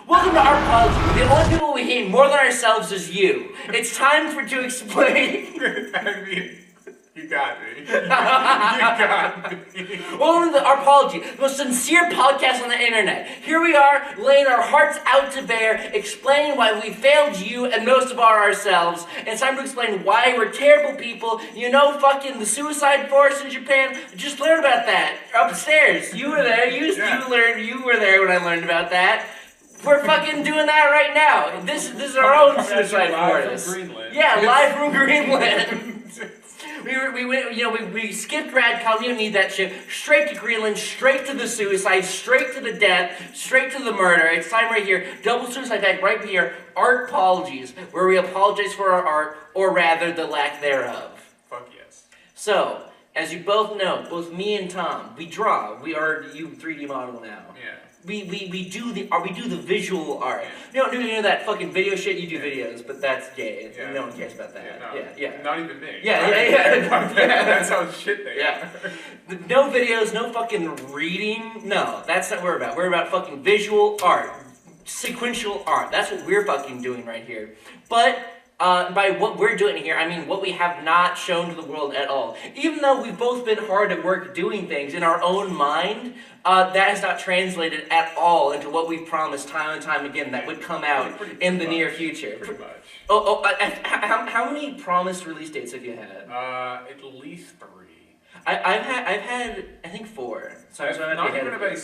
Welcome to Artpologies. The only people we hate more than ourselves is you. It's time to explain. I mean, you got me. You got me. Welcome to Artpologies, the most sincere podcast on the internet. Here we are, laying our hearts out to bear, explaining why we failed you and most of all ourselves. And it's time to explain why we're terrible people. You know, fucking the suicide force in Japan. Just learned about that upstairs. You were there. You were there when I learned about that. We're fucking doing that right now. This is our own suicide force. Yeah, live from Greenland. We skipped Radcon. We don't need that shit. Straight to Greenland, straight to the suicide, straight to the death, straight to the murder. It's time right here. Double suicide bag right here. Artpologies, where we apologize for our art, or rather the lack thereof. Fuck yes. So, as you both know, both me and Tom, we draw. We are you 3D model now. Yeah. We do the visual art. You don't do any of that fucking video shit. You do videos, but that's gay. Yeah. No one cares about that. Yeah. Not even me. Yeah. That's how shit they are. No videos, no fucking reading. No, that's not what we're about. We're about fucking visual art, sequential art. That's what we're fucking doing right here. But by what we're doing here, I mean what we have not shown to the world at all. Even though we've both been hard at work doing things in our own mind, that has not translated at all into what we've promised time and time again that would come out in the near future. Pretty much. How many promised release dates have you had? At least 3. I've had I think 4. So not even have I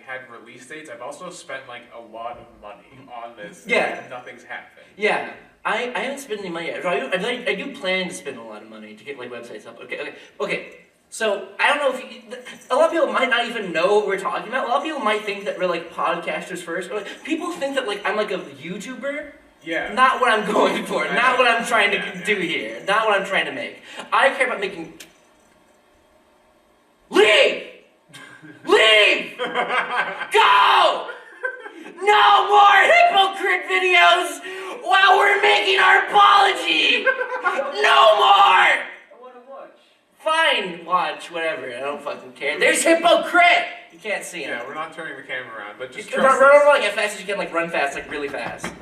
had release dates. I've also spent like a lot of money on this. Yeah. And nothing's happened. Yeah. I haven't spent any money yet. I do plan to spend a lot of money to get like websites up. Okay. So I don't know if a lot of people might not even know what we're talking about. A lot of people might think that we're like podcasters first. Or, like, people think that like I'm like a YouTuber. Yeah. Not what I'm going for. Not what I'm trying to do here. Not what I'm trying to make. I care about making. Leave! Leave! Go! No more hypocrite videos while we're making our apology! No more! I want to watch. Fine, watch, whatever. I don't fucking care. There's hypocrite! You can't see him. Yeah, we're not turning the camera around, but just run over like as fast as you can, like run fast, like really fast.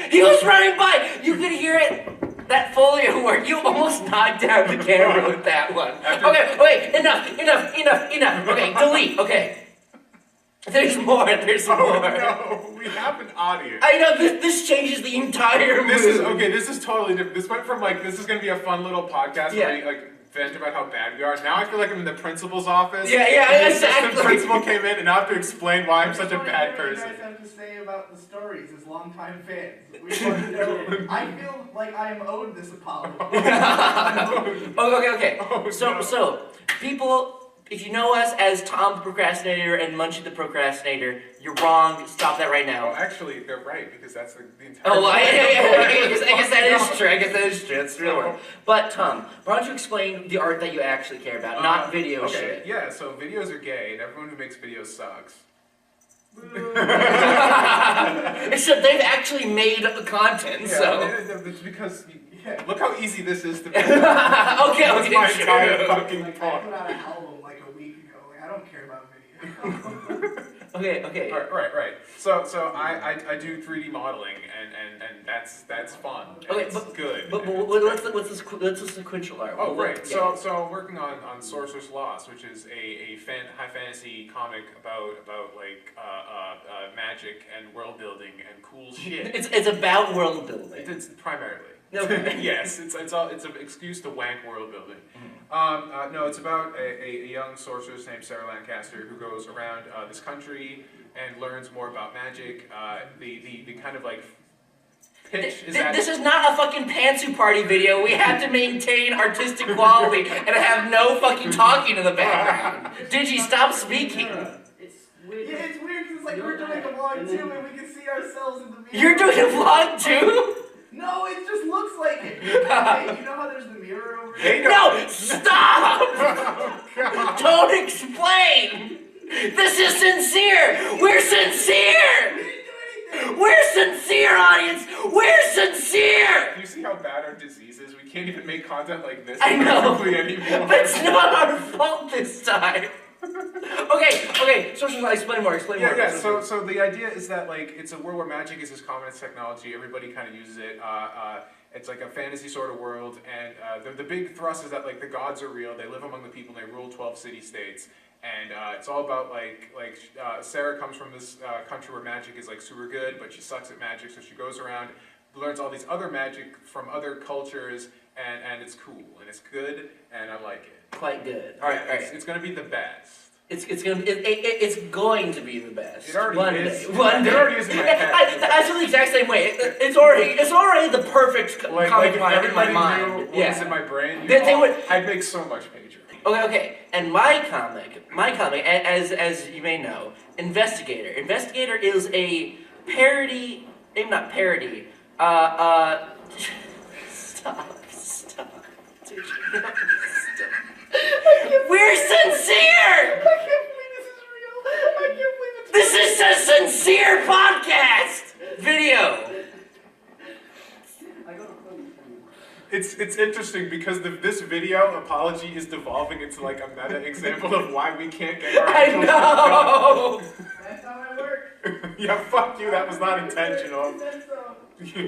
He was running by! You could hear it! That folio work, you almost knocked out the camera with that one. Okay, wait, enough. Okay, delete, okay. There's more. No, we have an audience. I know, this changes the entire movie. This is totally different. This went from like, this is going to be a fun little podcast where we like vent about how bad we are. Now I feel like I'm in the principal's office. Yeah, exactly. The principal came in and I have to explain why I'm such a bad person. What do you guys have to say about the stories as longtime fans? We want to know. I feel like I am owed this apology. Okay. So, people... If you know us as Tom the Procrastinator and Munchie the Procrastinator, you're wrong. Stop that right now. Well, actually, they're right, because that's the entire... Oh, well, I guess that is true. That's the real word. But, Tom, why don't you explain the art that you actually care about, not video shit. Yeah, so videos are gay, and everyone who makes videos sucks. Except they've actually made content, so... It's because... Look how easy this is to make. Okay, That's my entire fucking I point. put out an album like a week ago. Like, I don't care about video. Okay. Right. So I do 3D modeling and that's fun. Okay, it's good. But what's the sequential art? Oh, right. So I'm working on Sorcerer's Lost, which is a high fantasy comic about like magic and world building and cool shit. It's about world building. It's primarily. Okay. Yes, it's an excuse to wank world building. No, it's about a young sorceress named Sarah Lancaster who goes around this country and learns more about magic. The kind of like pitch is that... This is not a fucking pantsuit party video. We have to maintain artistic quality and have no fucking talking in the background. Digi, stop speaking. It's weird. Yeah, it's weird because like we're doing a vlog too and we can see ourselves in the mirror. You're doing a vlog too? No, it just looks like it. Hey, you know how there's the mirror over here? No, stop! Oh, Don't explain! This is sincere! We're sincere! We didn't do anything. We're sincere, audience! We're sincere! Do you see how bad our disease is? We can't even make content like this I know. anymore. But it's not our fault this time. Okay. So explain more. Yeah. So the idea is that like it's a world where magic is as common as technology. Everybody kind of uses it. It's like a fantasy sort of world, and the big thrust is that like the gods are real. They live among the people. And they rule 12 city-states, and it's all about like Sarah comes from this country where magic is like super good, but she sucks at magic, so she goes around, learns all these other magic from other cultures, and it's cool and it's good, and I like it. Quite good. All right. It's gonna be the best. It's going to be the best. It already is. One day. It already is in my head. I feel the exact same way. It's already the perfect comic line in my mind. Knew what was in my brain. I'd make so much major. Okay. And my comic, as you may know, Investigator. Investigator is a parody. Maybe not parody. Stop. Dude, stop. We're sincere! I can't believe this is real. I can't believe it's This is a sincere podcast video. It's interesting because this video apology is devolving into like a meta example of why we can't get our I know. That's how I work. Yeah, fuck you. That was not intentional.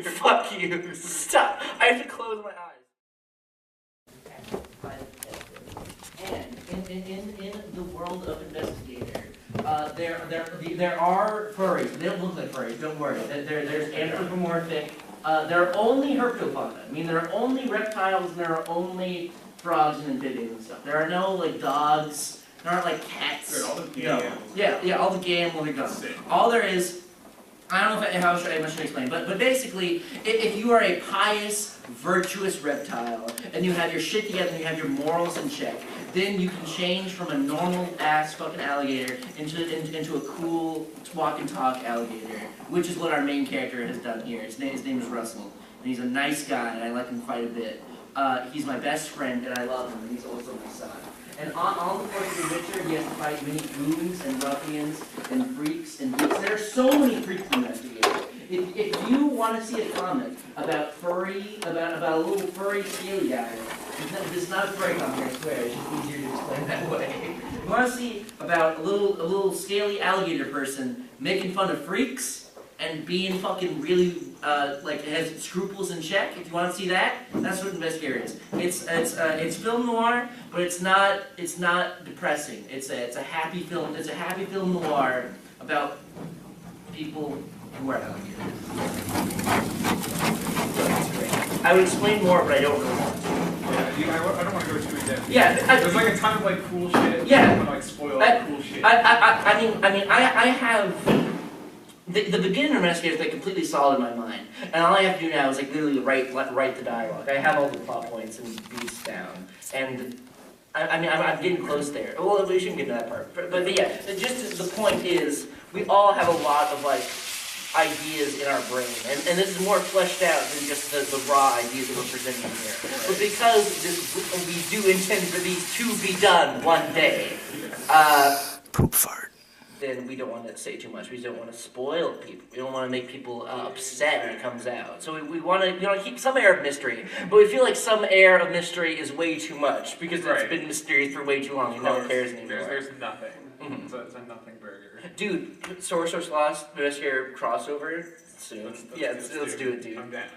Fuck you. Stop. I have to close my eyes. And in the world of Investigator, there are furries. They don't look like furries. Don't worry. There's anthropomorphic. There are only herpetofauna. I mean, there are only reptiles. And there are only frogs and amphibians and stuff. There are no like dogs. There aren't like cats. All the gay animals. Yeah. All the gay animals are gone. All there is. I don't know how I should explain, but basically, if you are a pious, virtuous reptile, and you have your shit together and you have your morals in check, then you can change from a normal-ass fucking alligator into a cool walk and talk alligator, which is what our main character has done here. His name is Russell, and he's a nice guy, and I like him quite a bit. He's my best friend, and I love him, and he's also my son. And on the course of the Witcher, he has to fight many goons and ruffians and freaks and geeks. There are so many freaks in Investigator. If you want to see a comic about about a little furry scaly guy, it's not a furry comic, I swear. It's just easier to explain that way. You want to see about a little scaly alligator person making fun of freaks and being fucking really has scruples in check. If you want to see that, that's what Investigator is. It's film noir, but it's not depressing. It's a happy film. It's a happy film noir about people who are alligators. I would explain more, but I don't really want to. Yeah, I don't want to go too in depth. Yeah, there's like a ton of like cool shit. Yeah, I don't want to like spoil all the cool shit. I have. The beginning of Investigator is like completely solid in my mind, and all I have to do now is like literally write the dialogue. I have all the plot points and beats down, and I'm getting close there. Well, we shouldn't get to that part, but yeah, just the point is we all have a lot of like ideas in our brain, and this is more fleshed out than just the raw ideas that we're presenting here. But because we do intend for these to be done one day, poop fart. Then we don't want to say too much. We don't want to spoil people. We don't want to make people upset when it comes out. So we want to keep some air of mystery, but we feel like some air of mystery is way too much because it's been mysterious for way too long and no one cares anymore. There's nothing. Mm-hmm. It's a nothing burger. Dude, Sorcerer's Lost Investigator crossover soon. Let's do it, dude. I'm down.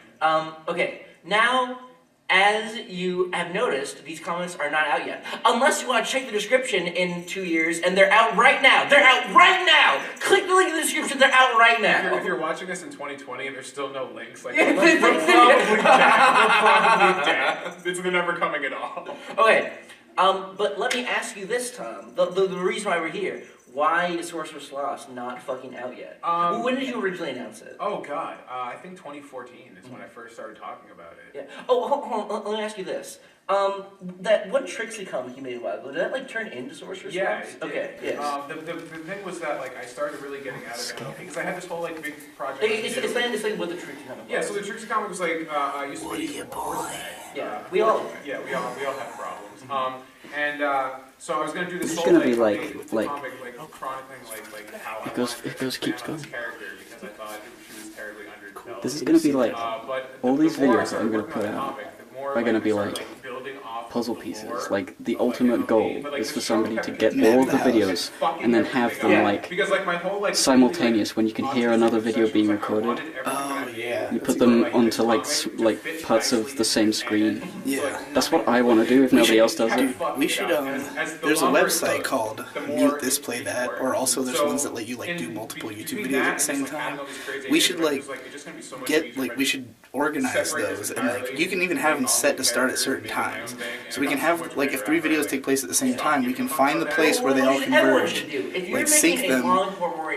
Okay, now. As you have noticed, these comics are not out yet. Unless you want to check the description in 2 years, and they're out right now. They're out right now! Click the link in the description, they're out right now. If you're watching this in 2020 and there's still no links, like, we're probably dead. We're probably dead. They're never coming at all. Okay, but let me ask you this, Tom. The reason why we're here. Why is Sorcerer's Lost not fucking out yet? When did you originally announce it? Oh god, I think 2014 is when I first started talking about it. Yeah. Oh, hold on. Let me ask you this. That one Trixie comic you made a while ago, did that like turn into Sorcerer's Lost? Yeah. Okay. Yes. The thing was that like I started really getting out of it because I had this whole like big project. It's like what the Trixie comic was. Yeah. So the Trixie comic was like I used to be a boy. Yeah. We all have problems. So I was gonna do this It's whole gonna be comic, like how it goes keeps going. Character because I thought she was terribly underdeveloped. This is gonna be like but all these the more I videos that started I'm gonna working put on the out comic, the more are gonna be started, like building off puzzle pieces. Like, the ultimate goal is for somebody to get all of the videos and then have them, like, simultaneous when you can hear another video being recorded. Oh, yeah. You put them onto, like, parts of the same screen. Yeah. That's what I want to do if nobody else does it. We should, there's a website called Mute This, Play That, or also there's ones that let you, like, do multiple YouTube videos at the same time. We should, like, we should organize those, and, like, you can even have them set to start at certain times. So we can have, like, if 3 videos take place at the same time, we can find the place where they all converge, like, sync them,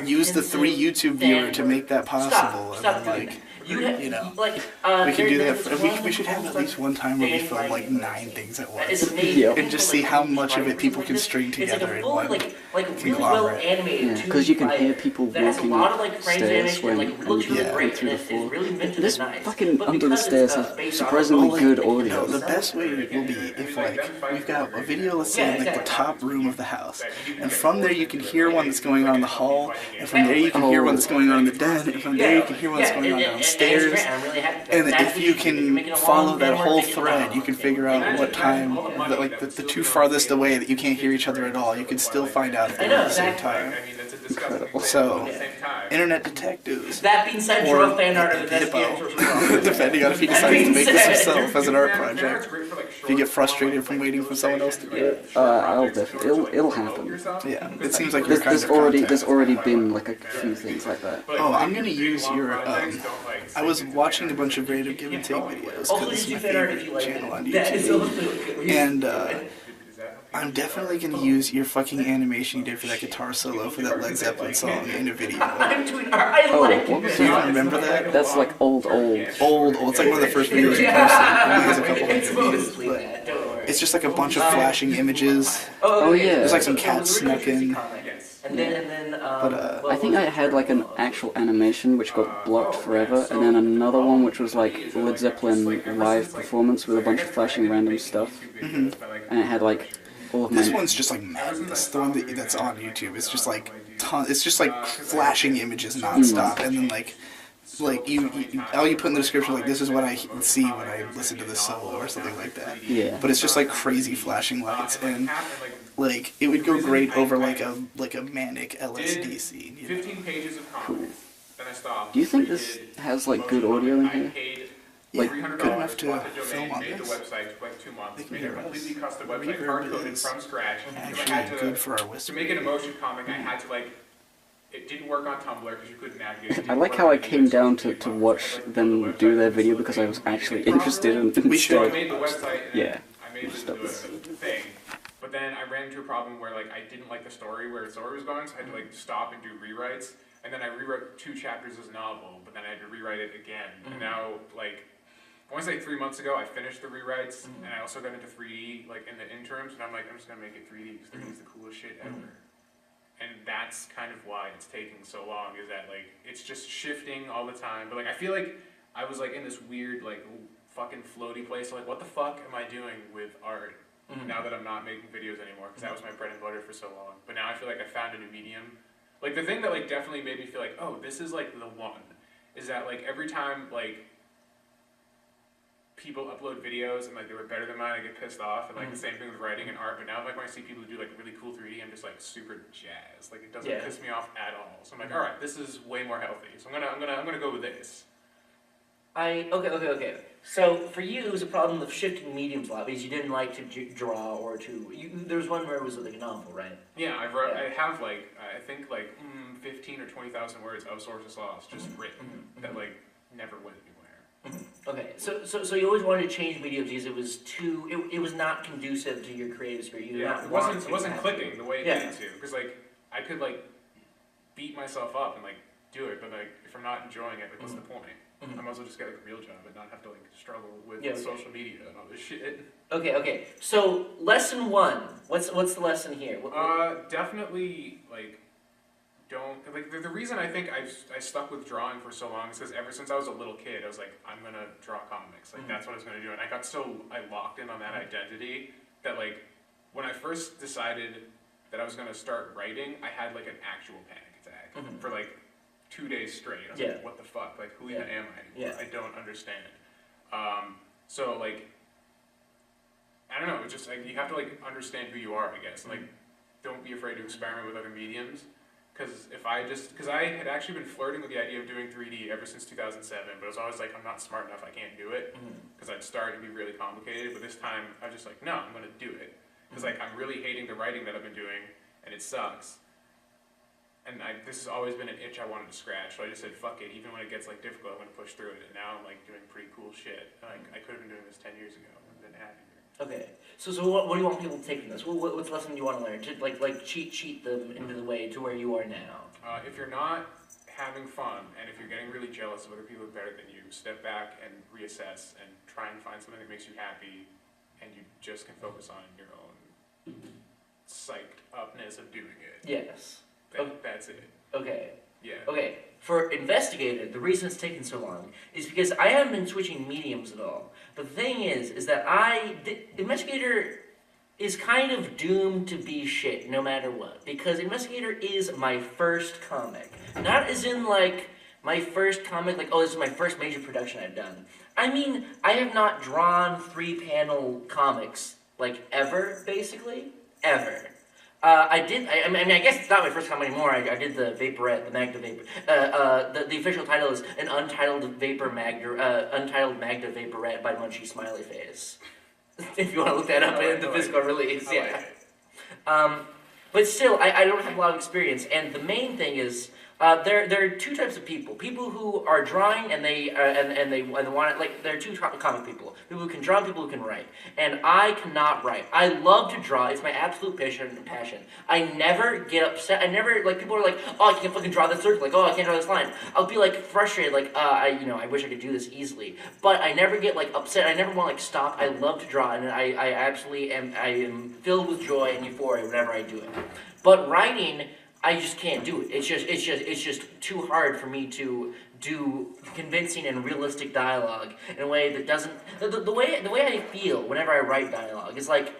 use the 3 YouTube viewer to make that possible, and then, like, you know, we can do that. We should have at least one time where we film like 9 things at once, and just see how much of it people can string together in one conglomerate. Yeah, because you can hear people walking upstairs when you go through the floor. This fucking under the stairs has surprisingly good audio. No, the best way will be if, like, we've got a video, let's say, in, like, the top room of the house, and from there you can hear one that's going on in the hall, and from there you can hear one that's going on in the den, and from there you can hear one that's going on downstairs. And if you can follow that whole thread, you can figure out what time, the 2 farthest away that you can't hear each other at all, you can still find out if they're at the same time. Incredible. So, internet detectives. That being said, Or draw fan art of the Hippo, depending on if he decides to make this himself as an art project. If you get frustrated from waiting for someone else to do it. It'll happen. Yeah, it seems like you're kind of There's already been like a few things like that. Oh, I'm gonna use your, I was watching a bunch of random Gibbontake videos, because this is my favorite channel on YouTube. And, I'm definitely gonna use your fucking animation you did for that guitar solo for that Led Zeppelin song in a video. I'm doing art. I like what was Do you that? remember that? That's like old. It's like one of the first videos you posted. It has a couple It's hundred views, mostly but that, don't worry. it's just like a bunch of flashing images. Oh, yeah. There's like some cats snuck in. And then, I think I had like an actual animation which got blocked forever, and then another one which was like Led Zeppelin live performance with a bunch of flashing random stuff, and it had like all of my. This one's just like madness. The one that's on YouTube. It's just like it's just like flashing images nonstop, and then like you all you put in the description, like, this is what I see when I listen to this solo or something like that. Yeah. But it's just like crazy flashing lights, and like it would go great over like a manic LSD scene. You know? 15 pages of comics. Then I stopped. Do you think this has like good audio in here? Yeah, Like, good enough to film on made the this. website for like 2 months. They can Made a hear us. completely custom website, Reverb hard-coded is from scratch. I had Actually, to, good for our to whisper. make an emotion comic, I had to like. It didn't work on Tumblr because you couldn't navigate it. I like how I came down to watch them do their video because I was actually interested in We should So I instead. made the website and Yeah. I made this into a thing. But then I ran into a problem where like I didn't like the story where the story was going, so I had to like stop and do rewrites. And then I rewrote 2 chapters as a novel, but then I had to rewrite it again. And now like I want to say 3 months ago I finished the rewrites, and I also got into 3D like in the interims, and I'm like, I'm just gonna make it 3D because 3D is the coolest shit ever. And that's kind of why it's taking so long, is that like it's just shifting all the time. But like I feel like I was like in this weird like fucking floaty place, like what the fuck am I doing with art now that I'm not making videos anymore? Because that was my bread and butter for so long. But now I feel like I found a new medium. Like the thing that like definitely made me feel like, oh, this is like the one, is that like every time like people upload videos and like they were better than mine, I get pissed off, and like the same thing with writing and art. But now like when I see people who do like really cool 3D, I'm just like super jazzed. Like it doesn't piss me off at all. So I'm like, all right, this is way more healthy. So I'm gonna go with this. Okay. So for you, it was a problem of shifting mediums a lot because you didn't like to draw or to. There was one where it was like a novel, right? Yeah, I have like I think like 15 or 20,000 words of sources lost just written that like never went anywhere. Okay, so you always wanted to change mediums because it was it was not conducive to your creative spirit. You did not It want wasn't to clicking the way it needed to, because like I could like beat myself up and like do it, but like if I'm not enjoying it, like what's the point? I might as well just get like a real job and not have to like struggle with social media and all this shit. Okay. So lesson 1. What's the lesson here? Definitely like don't like the reason I think I stuck with drawing for so long is because ever since I was a little kid, I was like, I'm gonna draw comics. Like that's what I was gonna do, and I locked in on that identity that like when I first decided that I was gonna start writing, I had like an actual panic attack for like 2 days straight. I was like, what the fuck? Like, who even am I anymore? I don't understand. So, like, I don't know, it's just like, you have to like understand who you are, I guess. Like, don't be afraid to experiment with other mediums. Because I had actually been flirting with the idea of doing 3D ever since 2007, but it was always like, I'm not smart enough, I can't do it. Because I'd start to be really complicated, but this time I was just like, no, I'm gonna do it. Because like, I'm really hating the writing that I've been doing, and it sucks. And this has always been an itch I wanted to scratch, so I just said, fuck it, even when it gets like difficult, I'm gonna push through it. And now I'm like doing pretty cool shit. Like, I could have been doing this 10 years ago, and been happier. Okay, so what do you want people to take from this? What's the lesson you want to learn? To like cheat them into the way to where you are now. If you're not having fun, and if you're getting really jealous of other people who are better than you, step back and reassess and try and find something that makes you happy, and you just can focus on your own psyched upness of doing it. Yes. That's it. Okay. Yeah. Okay. For Investigator, the reason it's taken so long is because I haven't been switching mediums at all. But the thing is that Investigator is kind of doomed to be shit no matter what. Because Investigator is my first comic. Not as in like my first comic, like, oh, this is my first major production I've done. I mean, I have not drawn 3-panel comics, like, ever, basically. Ever. I guess it's not my first comic anymore. I did the Vaporette, the Magda Vapor. The official title is an Untitled Magda Vaporette by Munchie Smiley Face. If you want to look that up in the physical release, yeah. But still, I don't have a lot of experience, and the main thing is there are two types of people: people who are drawing and they want it. Like, there are two comic people: people who can draw, and people who can write. And I cannot write. I love to draw; it's my absolute passion. I never get upset. I never, like, people are like, "Oh, I can't fucking draw this circle." Like, "Oh, I can't draw this line." I'll be like frustrated, like, I wish I could do this easily. But I never get like upset. I never want to like stop. I love to draw, and I absolutely am. I am filled with joy and euphoria whenever I do it. But writing, I just can't do it. It's just too hard for me to do convincing and realistic dialogue in a way that doesn't. The way I feel whenever I write dialogue is like,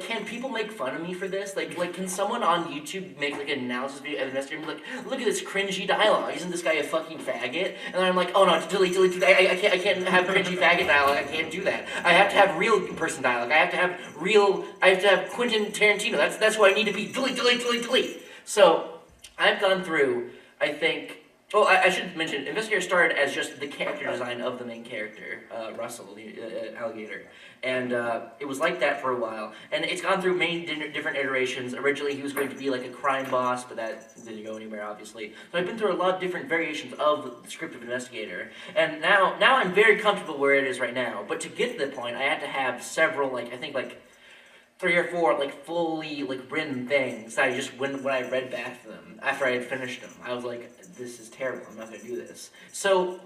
can people make fun of me for this? Like, can someone on YouTube make like an analysis video of Investigator and be like, look at this cringy dialogue, isn't this guy a fucking faggot? And then I'm like, oh no, delete. I can't have cringy faggot dialogue. I can't do that. I have to have real person dialogue. I have to have Quentin Tarantino. That's who I need to be. Delete. So I've gone through, I think. Well, I should mention, Investigator started as just the character design of the main character, Russell, the alligator. And it was like that for a while. And it's gone through many different iterations. Originally, he was going to be like a crime boss, but that didn't go anywhere, obviously. So I've been through a lot of different variations of the script of Investigator. And now I'm very comfortable where it is right now. But to get to the point, I had to have several, like, I think, like, 3 or 4 like fully like written things that I just when I read back to them after I had finished them, I was like, this is terrible, I'm not going to do this. So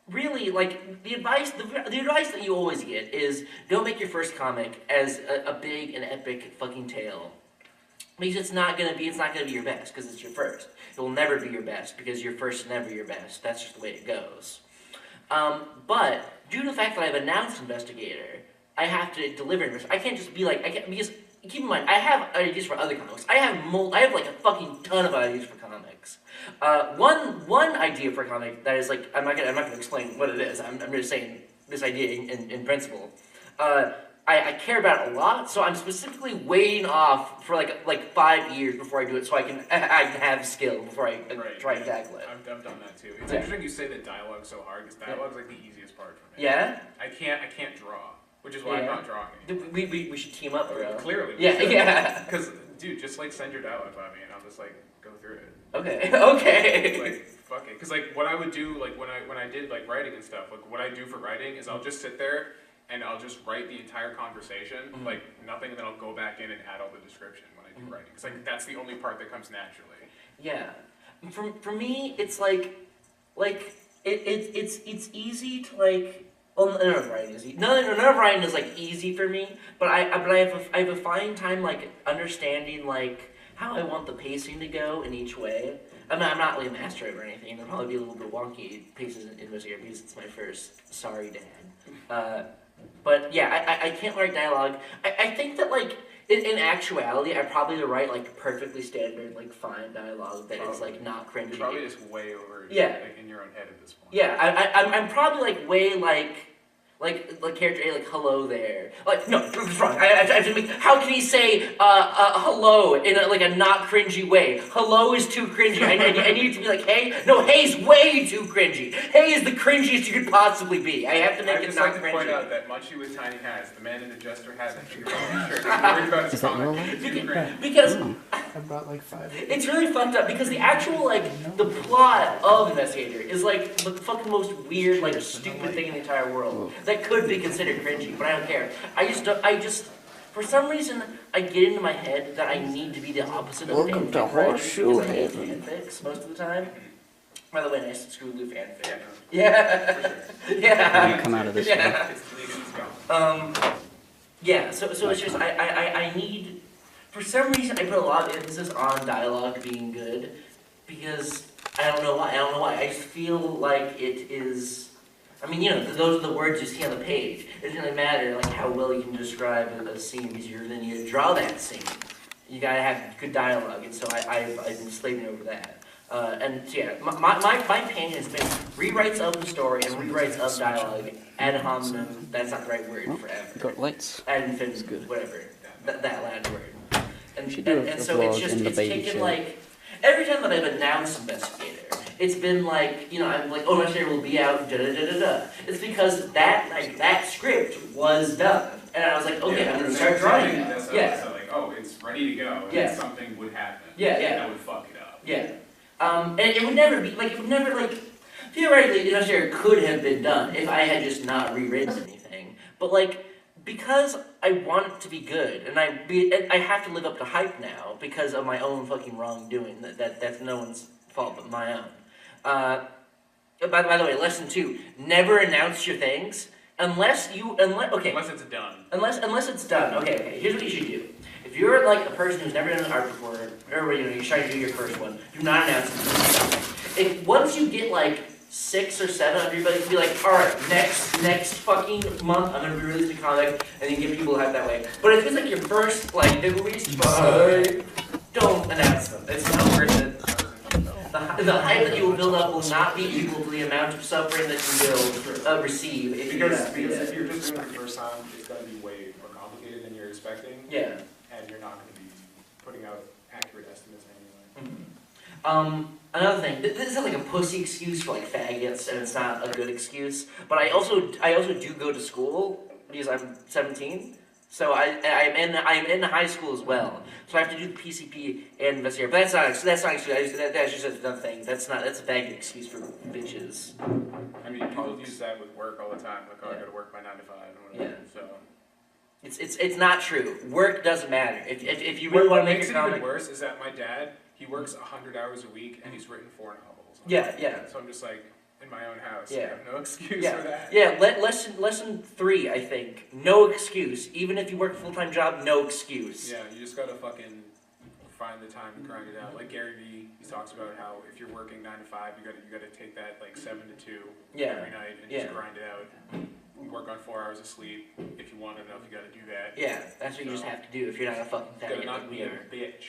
really, like, the advice that you always get is don't make your first comic as a big and epic fucking tale, because it's not going to be your best because it's your first. It will never be your best because your first is never your best. That's just the way it goes. But due to the fact that I've announced Investigator, I have to deliver it. I can't just be like, because keep in mind, I have ideas for other comics. I have like a fucking ton of ideas for comics. One idea for a comic that is like, I'm not gonna explain what it is. I'm just saying this idea in principle. I care about it a lot, so I'm specifically waiting off for like 5 years before I do it, so I can have skill before I try and tackle it. I've done that too. It's interesting you say that dialogue's so hard, because dialogue's like the easiest part for me. Yeah? I can't draw. Which is why I'm not drawing. We should team up, bro. Clearly. Yeah. Because, dude, just like send your dialogue by me and I'll just like go through it. Okay. Like, fuck it. Because like what I would do, like when I did like writing and stuff, like what I do for writing is I'll just sit there and I'll just write the entire conversation, like nothing, and then I'll go back in and add all the description when I do writing. Because like that's the only part that comes naturally. Yeah. For me, it's like it's easy to like. Well, none of writing is easy. None of writing is like easy for me, but I have a fine time like understanding like how I want the pacing to go in each way. I'm not like a master of it or anything. There'll probably be a little bit wonky paces in Investigator because it's my first. Sorry, Dad. But yeah, I can't write dialogue. I think that like in actuality, I probably write like perfectly standard like fine dialogue that is like not cringy. You're probably just way over like, in your own head at this point. Yeah, I'm probably like way like Like character A, like hello there. Like no, it's wrong. I have to make. How can he say hello in a not cringy way? Hello is too cringy. I need it to be like hey. No, hey's way too cringy. Hey is the cringiest you could possibly be. I have to make it not cringy. I just like to point out that Munchie with tiny hats, the man in the jester hat, and finger on his shirt. I'm worried about his comment. Because I brought like 5. it's really fucked up because the actual the plot of Investigator is like the fucking most weird stupid thing in the entire world. That could be considered cringy, but I don't care. I just, for some reason, I get into my head that I need to be the opposite of Welcome to Horseshoe Hebben fanfics most of the time. By the way, nice to screw Lou fanfic. Yeah. Yeah. Come out of this. Yeah. Yeah. So it's just I need, for some reason, I put a lot of emphasis on dialogue being good because I don't know why. I just feel like it is. I mean, those are the words you see on the page. It doesn't really matter how well you can describe a scene because then you draw that scene. You gotta have good dialogue, and so I've been slaving over that. And so yeah, my pain has been rewrites of the story and rewrites of dialogue ad hominem. That's not the right word forever. Got lights. Ad infinitum, whatever. That Latin word. And so vlog it's taken every time that I've announced Investigator, it's been I'm like, oh, Investigator will be out, da-da-da-da-da. It's because that script was done. And I was like, okay, I'm going to start drawing it. So oh, it's ready to go, and something would happen. That would fuck it up. Yeah. And it would never be, theoretically, Investigator could have been done if I had just not rewritten anything. But because I want it to be good, and I have to live up to hype now because of my own fucking wrongdoing. That's no one's fault but my own. By the way, lesson 2: never announce your things unless it's done. Unless it's done. Okay. Here's what you should do. If you're a person who's never done an art before, or you're trying to do your first one, do not announce it. If once you get 6 or 7 of everybody to be all right, next fucking month I'm gonna be releasing a comic, and you get people hyped that way. But if it's your first release, don't announce them. It's not worth it. The hype that you will build up will not be equal to the amount of suffering that you will receive if you do that. Because if you're just doing it the first time, it's gonna be way more complicated than you're expecting. Yeah. And you're not gonna be putting out accurate estimates anyway. Another thing, this is a pussy excuse for faggots, and it's not a good excuse. But I also do go to school because I'm 17, so I'm in high school as well. So I have to do the PCP and Investigator. But that's not an excuse. That's just another thing. That's a faggot excuse for bitches. I mean, people use that with work all the time. I go to work by 9 to 5 or whatever. Yeah. So it's not true. Work doesn't matter. If you really want to make a comic. What makes it even worse is that my dad. He works 100 hours a week, and he's written 4 novels. Yeah. So I'm just in my own house. I have no excuse for that. Yeah, lesson 3, I think. No excuse. Even if you work a full-time job, no excuse. Yeah, you just gotta fucking find the time and grind it out. Like Gary Vee, he talks about how if you're working 9 to 5, you gotta take that 7 to 2 every night and just grind it out. You work on 4 hours of sleep. If you want enough, you gotta do that. Yeah, that's what you just have to do if you're not a fucking faggot. You gotta not be a bitch,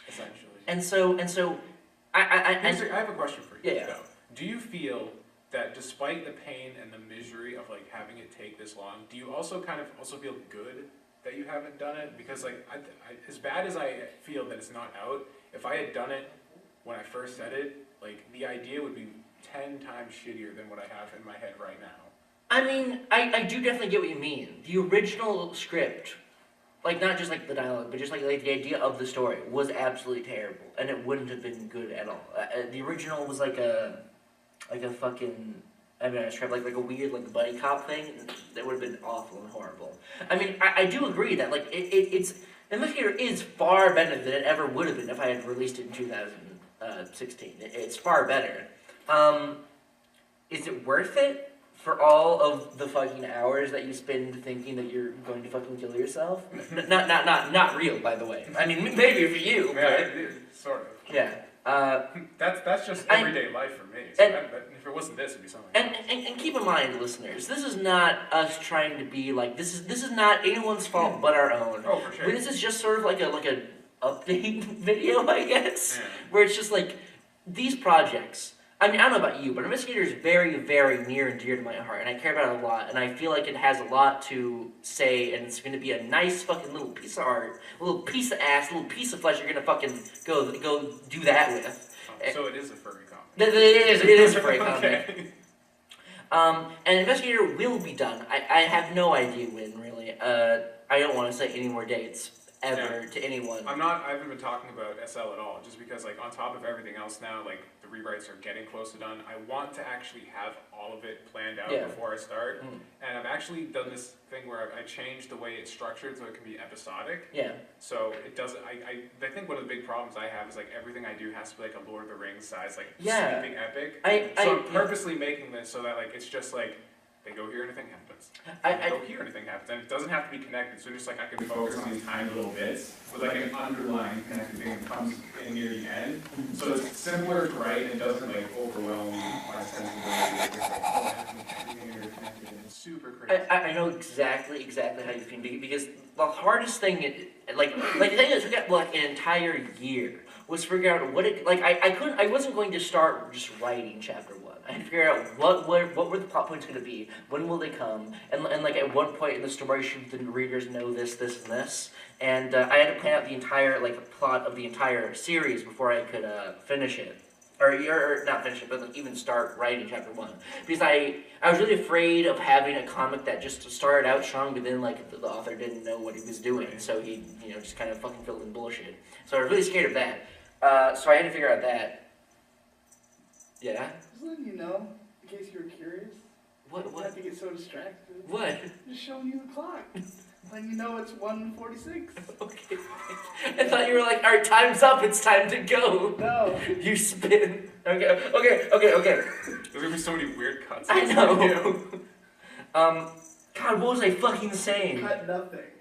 essentially. And so I have a question for you. Yeah. Though. Do you feel that despite the pain and the misery of having it take this long, do you also also feel good that you haven't done it? Because as bad as I feel that it's not out, if I had done it when I first said it, the idea would be 10 times shittier than what I have in my head right now. I mean, I do definitely get what you mean. The original script, not just the dialogue, but just the idea of the story was absolutely terrible, and it wouldn't have been good at all. The original was a fucking, I described a weird buddy cop thing that would have been awful and horrible. I mean, I do agree that it's Investigator is far better than it ever would have been if I had released it in 2016. It's far better. Is it worth it? For all of the fucking hours that you spend thinking that you're going to fucking kill yourself? Not real, by the way. I mean, maybe for you, but... sort of. Yeah. That's just everyday life for me. So if it wasn't this, it'd be something else. And keep in mind, listeners, this is not us trying to be this is not anyone's fault but our own. Oh, for sure. This is just sort of an update video, I guess, where it's just these projects. I mean, I don't know about you, but Investigator is very, very near and dear to my heart, and I care about it a lot, and I feel like it has a lot to say, and it's going to be a nice fucking little piece of art, a little piece of ass, a little piece of flesh you're going to fucking go do that with. So it is a furry comic. It is a furry comic. Okay. And Investigator will be done. I have no idea when, really. I don't want to say any more dates ever to anyone. I haven't been talking about SL at all, just because, like, on top of everything else now, like, the rewrites are getting close to done. I want to actually have all of it planned out before I start. And I've actually done this thing where I changed the way it's structured so it can be episodic. Yeah. So it doesn't, I think one of the big problems I have is, like, everything I do has to be, like, a Lord of the Rings size, like, sweeping epic. So I'm purposely making this so that, like, it's just, like, they go here and anything happens. They go here and anything happens. And it doesn't have to be connected. So just like I can focus on these tiny little bits with like an underlying connected thing that comes in near the end. So it's simpler to write and doesn't like overwhelm my sensibility. It's like, oh, everything here is connected and it's super crazy. I know exactly how you feel because the hardest thing, like the thing that took like an entire year was figure out what it, like I wasn't going to start just writing chapter 1. I had to figure out what were the plot points going to be, when will they come, and like at one point in the story should the readers know this, and this, and I had to plan out the entire like plot of the entire series before I could finish it, or not finish it, but like, even start writing chapter 1, because I was really afraid of having a comic that just started out strong, but then like the author didn't know what he was doing, so he just kind of fucking filled in bullshit. So I was really scared of that. So I had to figure out that. Yeah. Just letting you know, in case you were curious. What? I have to get so distracted. What? Just showing you the clock. Letting you know it's 1:46. Okay. I thought you were like, alright, time's up, it's time to go. No. You spin. Okay. There's gonna be so many weird cuts. I know. God, what was I fucking saying? Cut nothing.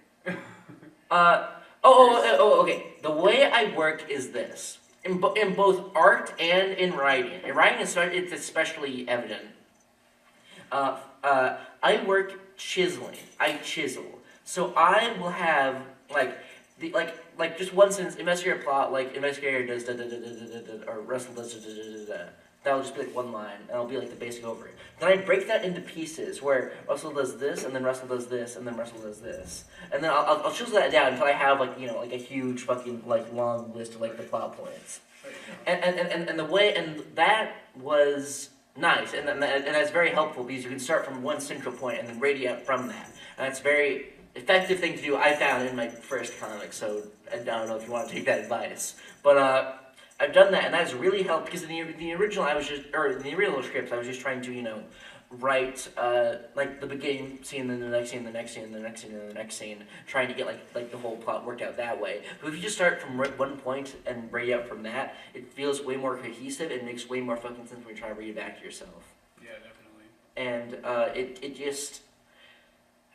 Okay. The way I work is this. In both art and in writing. In writing, it's especially evident. I work chiseling. I chisel. So I will have like just one sentence. Investigator plot. Like investigator does da da da da da da, or Russell does da da da da da. That'll just be like one line, and it'll be like the basic over it. Then I break that into pieces where Russell does this, and then Russell does this, and then Russell does this, and then I'll chisel that down until I have like like a huge fucking like long list of like the plot points. And the way and that was nice, and that's very helpful because you can start from one central point and then radiate from that, and that's a very effective thing to do. I found in my first comic, so I don't know if you want to take that advice, but I've done that, and that has really helped because in the original in the original scripts I was just trying to write like the beginning scene, then the next scene, the next scene, the next scene, and the next scene, trying to get like the whole plot worked out that way. But if you just start from one point and radiate out from that, it feels way more cohesive and makes way more fucking sense when you're trying to read it back to yourself. Yeah, definitely. And it just,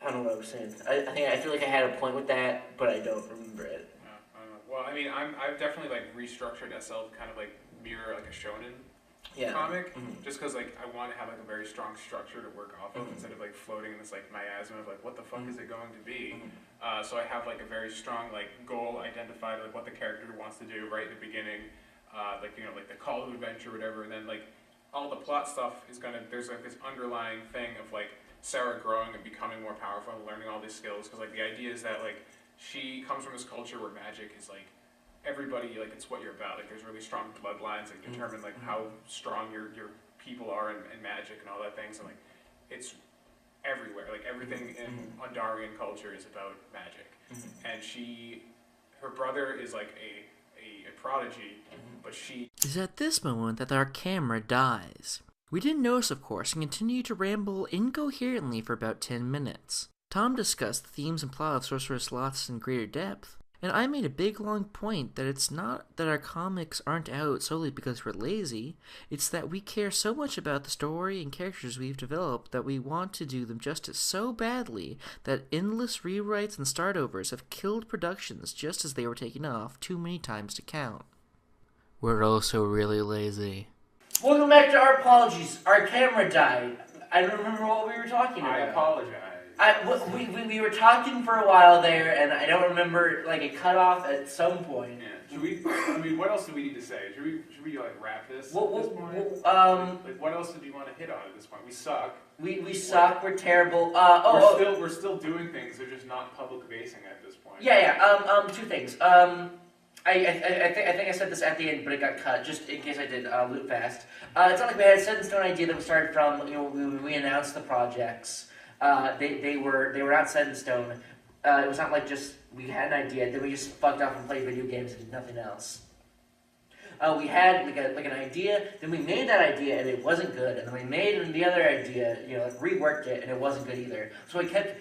I don't know what I was saying. I feel like I had a point with that, but I don't remember it. I don't know. Well, I mean, I've definitely like restructured SL to kind of like mirror like a shonen comic, just because like I want to have like a very strong structure to work off of instead of like floating in this like miasma of like what the fuck is it going to be. So I have like a very strong like goal identified, like what the character wants to do right at the beginning, like like the call to adventure, whatever, and then like all the plot stuff is there's like this underlying thing of like Sarah growing and becoming more powerful and learning all these skills, because like the idea is that like she comes from this culture where magic is like everybody, like it's what you're about. Like there's really strong bloodlines that determine like how strong your people are in magic and all that things, and like it's everywhere. Like everything in Ondarian culture is about magic. And her brother is like a prodigy, but she... It is at this moment that our camera dies. We didn't notice, of course, and continued to ramble incoherently for about 10 minutes. Tom discussed the themes and plot of Sorcerer's Lost in greater depth, and I made a big long point that it's not that our comics aren't out solely because we're lazy, it's that we care so much about the story and characters we've developed that we want to do them justice so badly that endless rewrites and startovers have killed productions just as they were taken off too many times to count. We're also really lazy. Welcome back to Artpologies. Our camera died. I don't remember what we were talking about. I apologize. We were talking for a while there, and I don't remember, like, it cut off at some point. Yeah. Should we, I mean, what else do we need to say? Should we like, wrap this at this point? Like, what else did you want to hit on at this point? We suck. We suck, we're terrible. We're still doing things, they're just not public facing at this point. Yeah, two things. I think I said this at the end, but it got cut, just in case I did, loop fast. It's not like we had a set in stone idea that we started from, when we announced the projects. They were not set in stone. It was not like just we had an idea, then we just fucked off and played video games and did nothing else. We had like an idea, then we made that idea and it wasn't good, and then we made the other idea, reworked it and it wasn't good either. So we kept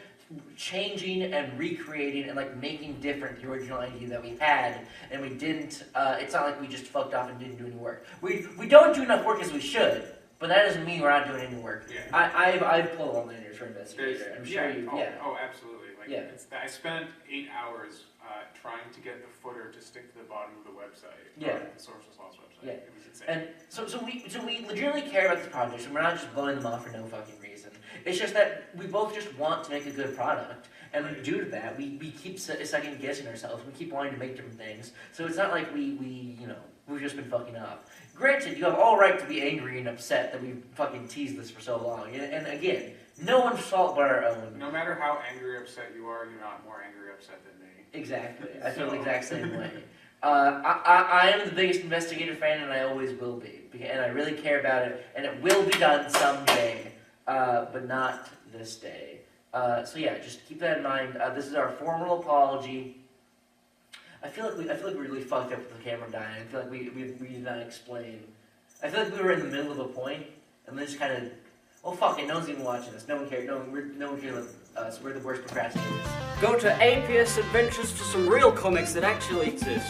changing and recreating and like making different the original idea that we had, and we didn't. It's not like we just fucked off and didn't do any work. We don't do enough work as we should. But that doesn't mean we're not doing any work. Yeah. I've pulled one-liners for Investigator. I'm sure you. Oh, absolutely. Like, yeah. I spent 8 hours trying to get the footer to stick to the bottom of the website. Yeah. The Sourceless Lost website. Yeah. It was insane. And so we legitimately care about this project, and we're not just blowing them off for no fucking reason. It's just that we both just want to make a good product, and due to that, we keep second guessing ourselves. We keep wanting to make different things. So it's not like we've just been fucking up. Granted, you have all right to be angry and upset that we fucking teased this for so long. And again, no one's fault but our own. No matter how angry or upset you are, you're not more angry or upset than me. Exactly. I feel the exact same way. I am the biggest Investigator fan, and I always will be. And I really care about it, and it will be done someday, but not this day. So yeah, just keep that in mind. This is our formal apology. I feel like we really fucked up with the camera dying. I feel like we did not explain. I feel like we were in the middle of a point, and then just kind of, oh fuck it, no one's even watching us. No one cares. No one cares about us. We're the worst procrastinators. Go to APS Adventures for some real comics that actually exist.